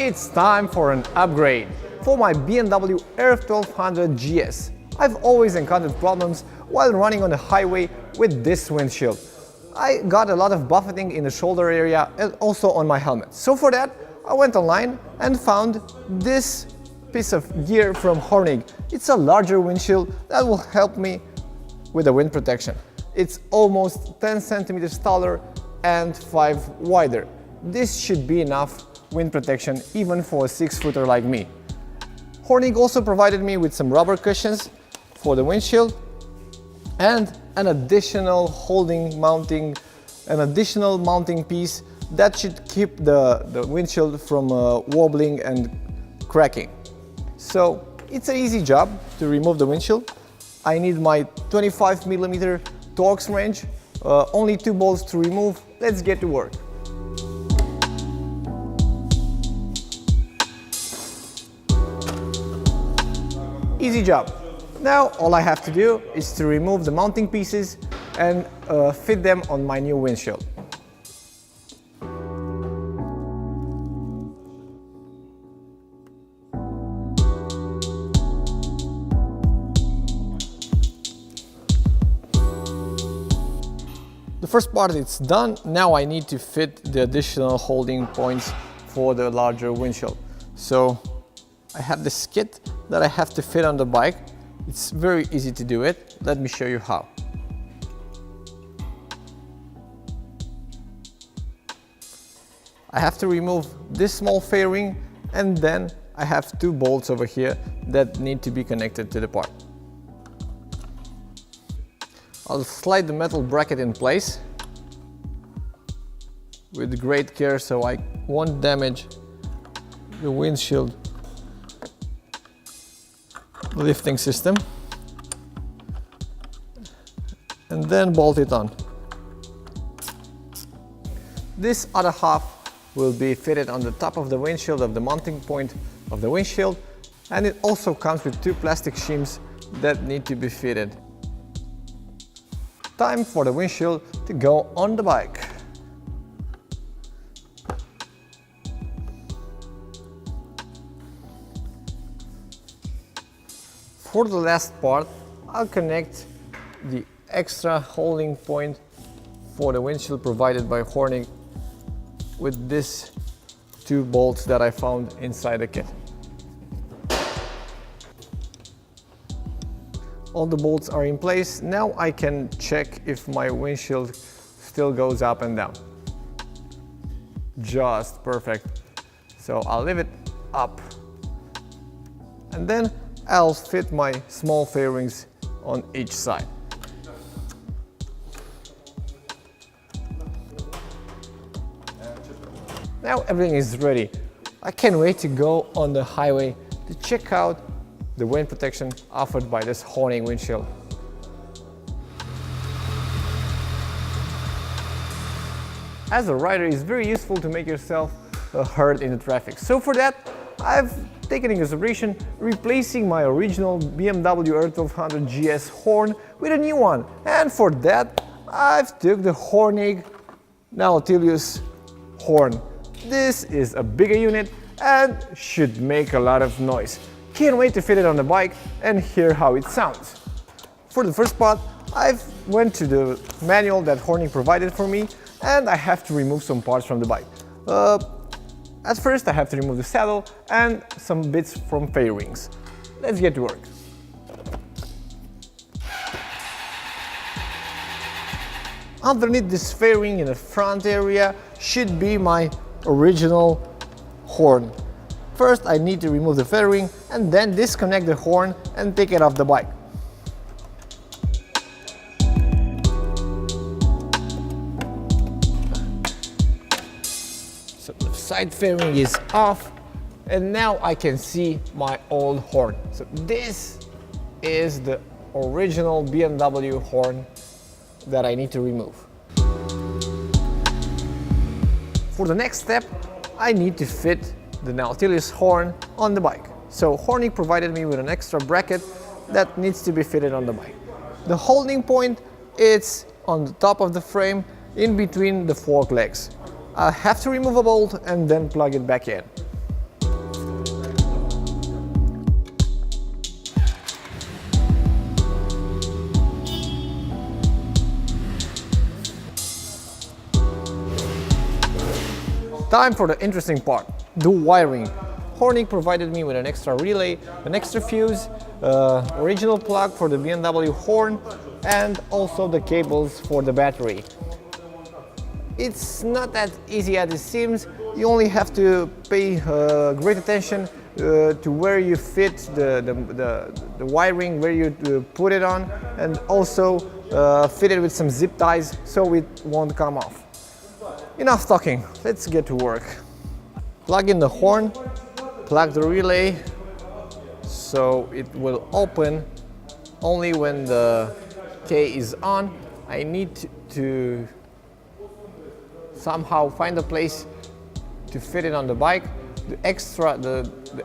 It's time for an upgrade. For my BMW R1200GS, I've always encountered problems while running on the highway with this windshield. I got a lot of buffeting in the shoulder area and also on my helmet. So for that, I went online and found this piece of gear from Hornig. It's a larger windshield that will help me with the wind protection. It's almost 10 centimeters taller and 5 wider. This should be enough wind protection even for a 6-footer like me. Hornig also provided me with some rubber cushions for the windshield and an additional mounting piece that should keep the windshield from wobbling and cracking. So it's an easy job to remove the windshield. I need my 25mm Torx wrench, only 2 bolts to remove. Let's get to work. Easy job. Now all I have to do is to remove the mounting pieces and fit them on my new windshield. The first part is done. Now I need to fit the additional holding points for the larger windshield. So I have this kit that I have to fit on the bike. It's very easy to do it. Let me show you how. I have to remove this small fairing, and then I have 2 bolts over here that need to be connected to the part. I'll slide the metal bracket in place with great care so I won't damage the windshield lifting system, and then bolt it on. This other half will be fitted on the top of the windshield, of the mounting point of the windshield, and it also comes with 2 plastic shims that need to be fitted. Time for the windshield to go on the bike. For the last part, I'll connect the extra holding point for the windshield provided by Hornig with these 2 bolts that I found inside the kit. All the bolts are in place. Now I can check if my windshield still goes up and down. Just perfect. So I'll leave it up. And then I'll fit my small fairings on each side. Now everything is ready. I can't wait to go on the highway to check out the wind protection offered by this Hornig windshield. As a rider, it's very useful to make yourself heard in the traffic. So for that, I've taken in consideration replacing my original BMW R1200GS horn with a new one. And for that, I've took the Hornig Nautilus horn. This is a bigger unit and should make a lot of noise. Can't wait to fit it on the bike and hear how it sounds. For the first part, I've went to the manual that Hornig provided for me, and I have to remove some parts from the bike. At first I have to remove the saddle and some bits from fairings. Let's get to work. Underneath this fairing in the front area should be my original horn. First I need to remove the fairing and then disconnect the horn and take it off the bike. So the side fairing is off and now I can see my old horn. So this is the original BMW horn that I need to remove. For the next step, I need to fit the Nautilus horn on the bike. So Hornig provided me with an extra bracket that needs to be fitted on the bike. The holding point is on the top of the frame in between the fork legs. I have to remove a bolt and then plug it back in. Time for the interesting part, the wiring. Hornig provided me with an extra relay, an extra fuse, original plug for the BMW horn, and also the cables for the battery. It's not that easy as it seems. You only have to pay great attention to where you fit the wiring, where you put it on, and also fit it with some zip ties so it won't come off. Enough talking, let's get to work. Plug in the horn, plug the relay so it will open only when the K is on. I need to somehow find a place to fit it on the bike. The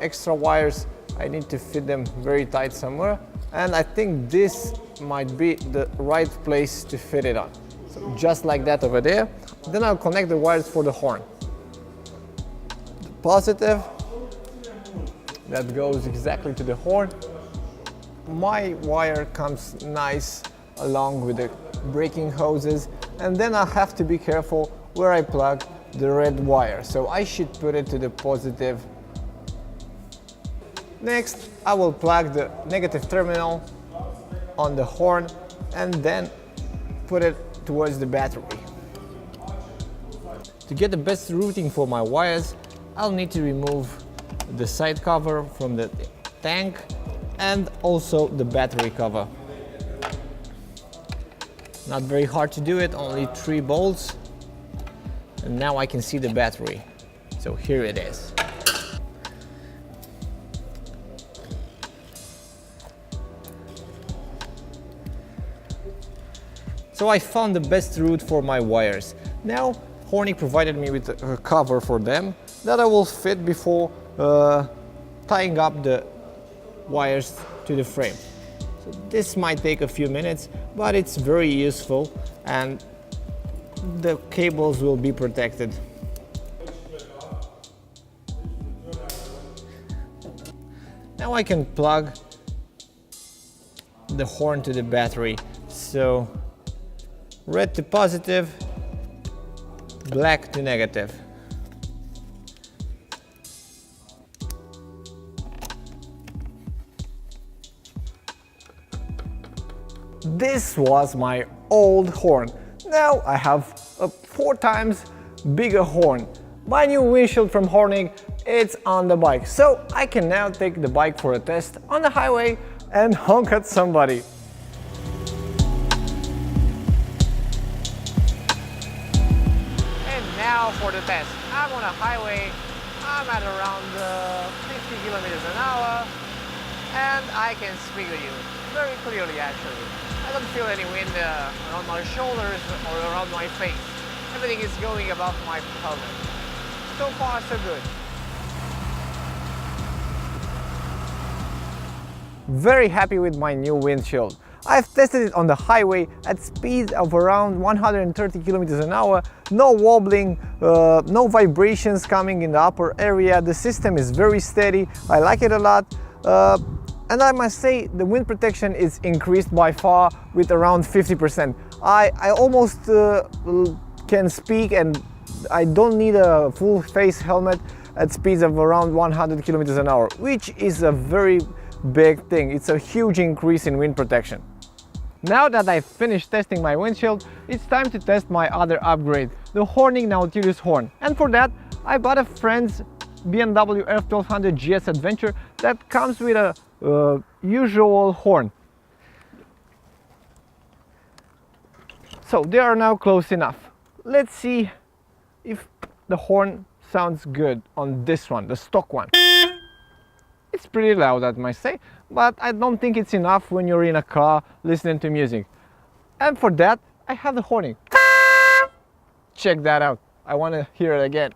extra wires, I need to fit them very tight somewhere, and I think this might be the right place to fit it on. So just like that over there. Then I'll connect the wires for the horn. The positive, that goes exactly to the horn. My wire comes nice along with the braking hoses, and then I have to be careful where I plug the red wire, so I should put it to the positive. Next, I will plug the negative terminal on the horn and then put it towards the battery. To get the best routing for my wires, I'll need to remove the side cover from the tank and also the battery cover. Not very hard to do it, only 3 bolts. And now I can see the battery. So here it is. So I found the best route for my wires. Now Hornig provided me with a cover for them that I will fit before tying up the wires to the frame. So this might take a few minutes, but it's very useful and the cables will be protected. Now I can plug the horn to the battery. So red to positive, black to negative. This was my old horn. Now I have a 4 times bigger horn. My new windshield from Hornig, it's on the bike. So I can now take the bike for a test on the highway and honk at somebody. And now for the test. I'm on a highway. I'm at around 50 kilometers an hour and I can speak to you very clearly actually. I don't feel any wind around my shoulders or around my face. Everything is going above my helmet. So far, so good. Very happy with my new windshield. I've tested it on the highway at speeds of around 130 kilometers an hour, no wobbling, no vibrations coming in the upper area. The system is very steady. I like it a lot. And I must say the wind protection is increased by far with around 50%. I almost can speak and I don't need a full face helmet at speeds of around 100 kilometers an hour, which is a very big thing. It's a huge increase in wind protection. Now that I've finished testing my windshield, it's time to test my other upgrade, the Hornig Nautilus horn. And for that, I bought a friend's BMW R1200GS Adventure that comes with a usual horn. So they are now close enough. Let's see if the horn sounds good on this one, the stock one. It's pretty loud, I must say, but I don't think it's enough when you're in a car listening to music. And for that, I have the Hornig. Check that out. I want to hear it again.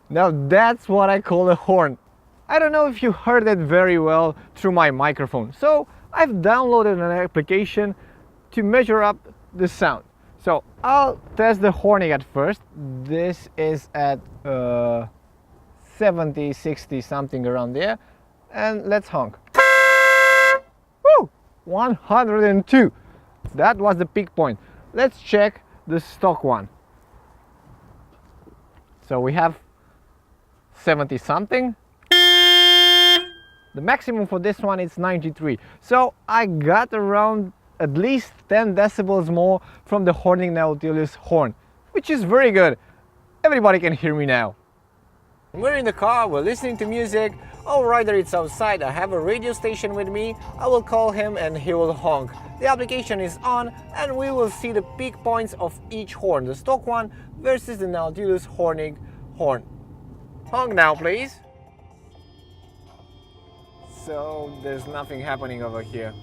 Now that's what I call a horn. I don't know if you heard it very well through my microphone, so I've downloaded an application to measure up the sound. So I'll test the Hornig at first. This is at 70, 60, something around there. And let's honk. Woo! 102. That was the peak point. Let's check the stock one. So we have 70 something. The maximum for this one is 93. So I got around at least 10 decibels more from the Hornig Nautilus horn, which is very good. Everybody can hear me now. We're in the car, we're listening to music. Oh, rider, it's outside. I have a radio station with me. I will call him and he will honk. The application is on and we will see the peak points of each horn, the stock one versus the Nautilus Hornig horn. Honk now, please. So there's nothing happening over here.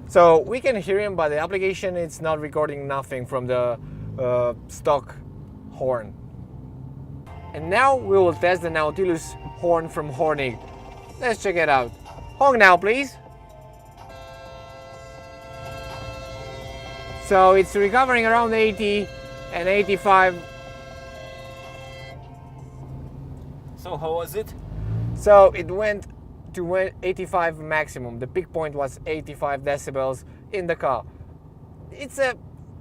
So we can hear him, but the application is not recording nothing from the stock horn. And now we will test the Nautilus horn from Hornig. Let's check it out. Honk now, please. So it's recovering around 80 and 85. So how was it? So it went to 85 maximum. The peak point was 85 decibels in the car. It's a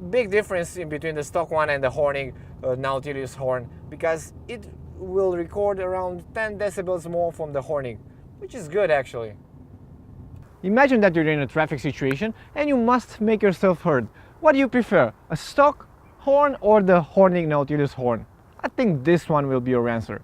big difference in between the stock one and the Hornig Nautilus horn, because it will record around 10 decibels more from the Hornig, which is good actually. Imagine that you're in a traffic situation and you must make yourself heard. What do you prefer, a stock horn or the Hornig Nautilus horn? I think this one will be your answer.